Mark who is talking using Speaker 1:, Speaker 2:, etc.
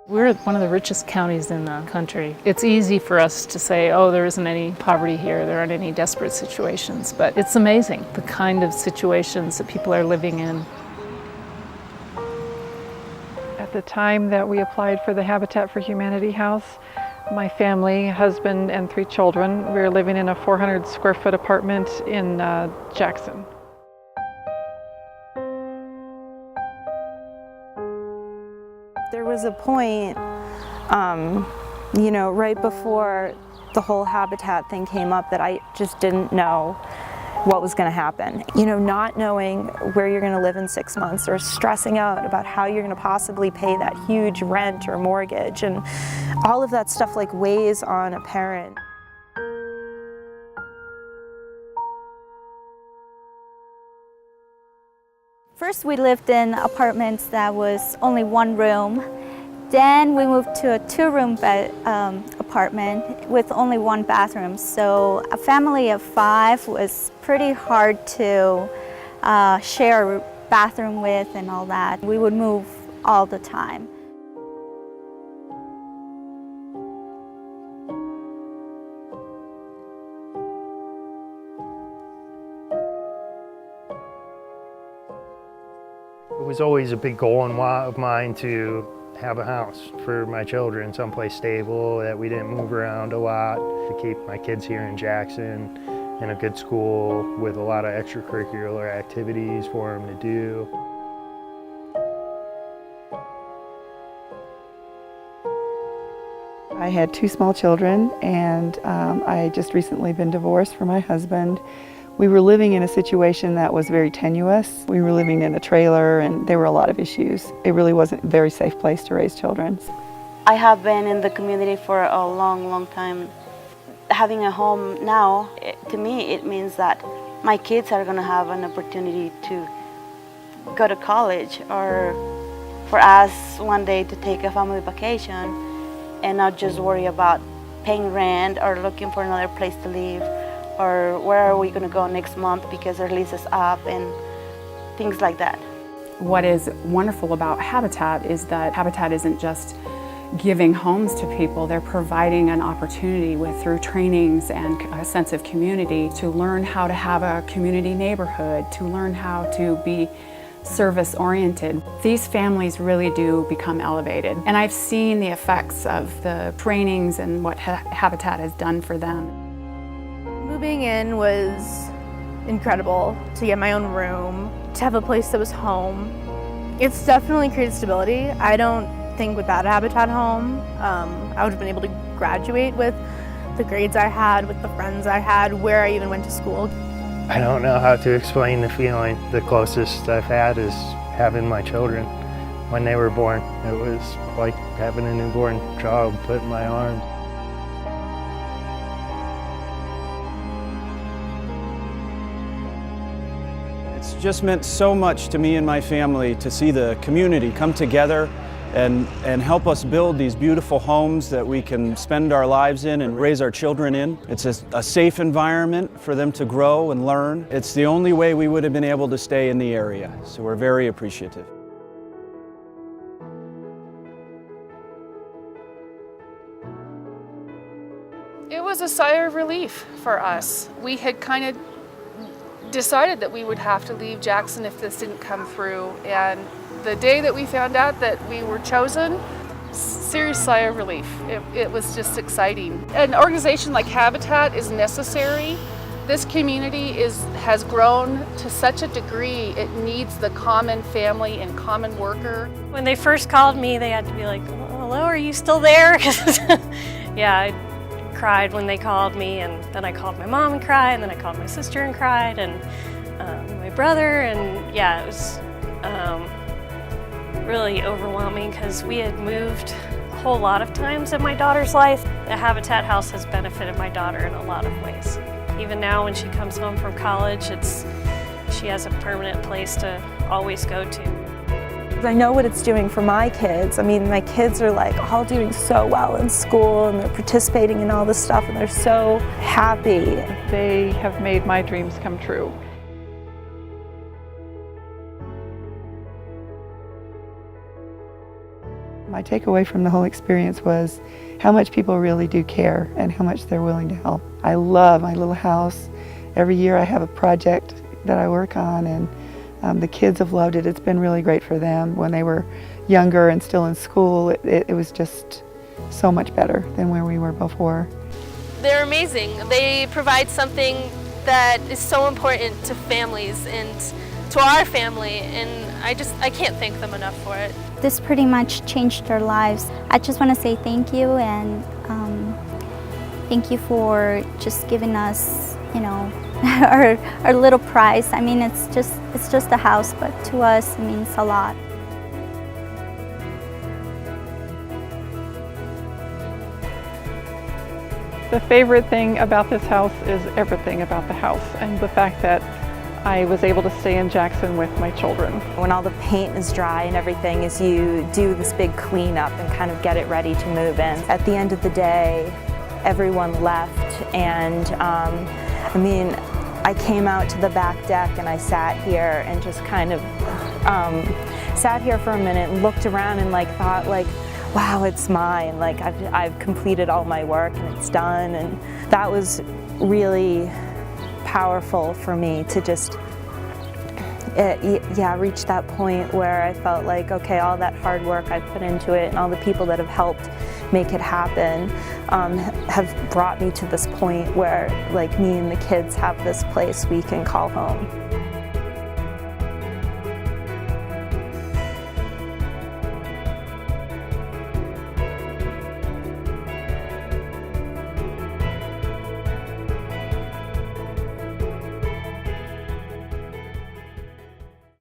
Speaker 1: We're one of the richest counties in the country. It's easy for us to say, oh, there isn't any poverty here, there aren't any desperate situations, but it's amazing the kind of situations that people are living in.
Speaker 2: At the time that we applied for the Habitat for Humanity house, my family, husband and 3 children, we were living in a 400 square foot apartment in Jackson.
Speaker 3: There was a point, right before the whole Habitat thing came up that I just didn't know what was going to happen. Not knowing where you're going to live in 6 months or stressing out about how you're going to possibly pay that huge rent or mortgage, and all of that stuff weighs on a parent.
Speaker 4: First, we lived in apartments that was only 1 room. Then we moved to a 2-room apartment with only 1 bathroom. So a family of 5 was pretty hard to share a bathroom with and all that. We would move all the time.
Speaker 5: It was always a big goal of mine to have a house for my children, someplace stable, that we didn't move around a lot, to keep my kids here in Jackson in a good school with a lot of extracurricular activities for them to do.
Speaker 6: I had 2 small children, and I had just recently been divorced from my husband. We were living in a situation that was very tenuous. We were living in a trailer and there were a lot of issues. It really wasn't a very safe place to raise children.
Speaker 7: I have been in the community for a long time. Having a home now, to me, it means that my kids are going to have an opportunity to go to college, or for us one day to take a family vacation and not just worry about paying rent or looking for another place to live, or where are we going to go next month because our lease is up, and things like that.
Speaker 8: What is wonderful about Habitat is that Habitat isn't just giving homes to people, they're providing an opportunity through trainings and a sense of community to learn how to have a community neighborhood, to learn how to be service-oriented. These families really do become elevated, and I've seen the effects of the trainings and what Habitat has done for them.
Speaker 9: Moving in was incredible, to get my own room, to have a place that was home. It's definitely created stability. I don't think without a Habitat home, I would have been able to graduate with the grades I had, with the friends I had, where I even went to school.
Speaker 5: I don't know how to explain the feeling. The closest I've had is having my children when they were born. It was like having a newborn child put in my arms.
Speaker 10: It's just meant so much to me and my family to see the community come together and help us build these beautiful homes that we can spend our lives in and raise our children in. It's a safe environment for them to grow and learn. It's the only way we would have been able to stay in the area, so we're very appreciative.
Speaker 1: It was a sigh of relief for us. We had kind of decided that we would have to leave Jackson if this didn't come through, and the day that we found out that we were chosen, serious sigh of relief. It was just exciting. An organization like Habitat is necessary. This community has grown to such a degree, it needs the common family and common worker.
Speaker 11: When they first called me, they had to be like, hello, are you still there? Yeah, I cried when they called me, and then I called my mom and cried, and then I called my sister and cried, and my brother, and yeah, it was really overwhelming because we had moved a whole lot of times in my daughter's life. The Habitat House has benefited my daughter in a lot of ways. Even now when she comes home from college, she has a permanent place to always go to.
Speaker 3: I know what it's doing for my kids. I mean, my kids are all doing so well in school, and they're participating in all this stuff, and they're so happy.
Speaker 2: They have made my dreams come true.
Speaker 6: My takeaway from the whole experience was how much people really do care and how much they're willing to help. I love my little house. Every year I have a project that I work on, and the kids have loved it. It's been really great for them. When they were younger and still in school, it was just so much better than where we were before.
Speaker 12: They're amazing. They provide something that is so important to families and to our family, and I can't thank them enough for it.
Speaker 4: This pretty much changed our lives. I just want to say thank you, and thank you for just giving us, you know, our little prize. I mean, it's just a house, but to us it means a lot.
Speaker 2: The favorite thing about this house is everything about the house, and the fact that I was able to stay in Jackson with my children.
Speaker 3: When all the paint is dry and everything, is you do this big cleanup and kind of get it ready to move in. At the end of the day, everyone left, and I mean, I came out to the back deck and I sat here and just kind of sat here for a minute and looked around and thought wow, it's mine. Like I've completed all my work and it's done, and that was really powerful for me to just reach that point where I felt like, okay, all that hard work I put into it and all the people that have helped make it happen have brought me to this point where me and the kids have this place we can call home.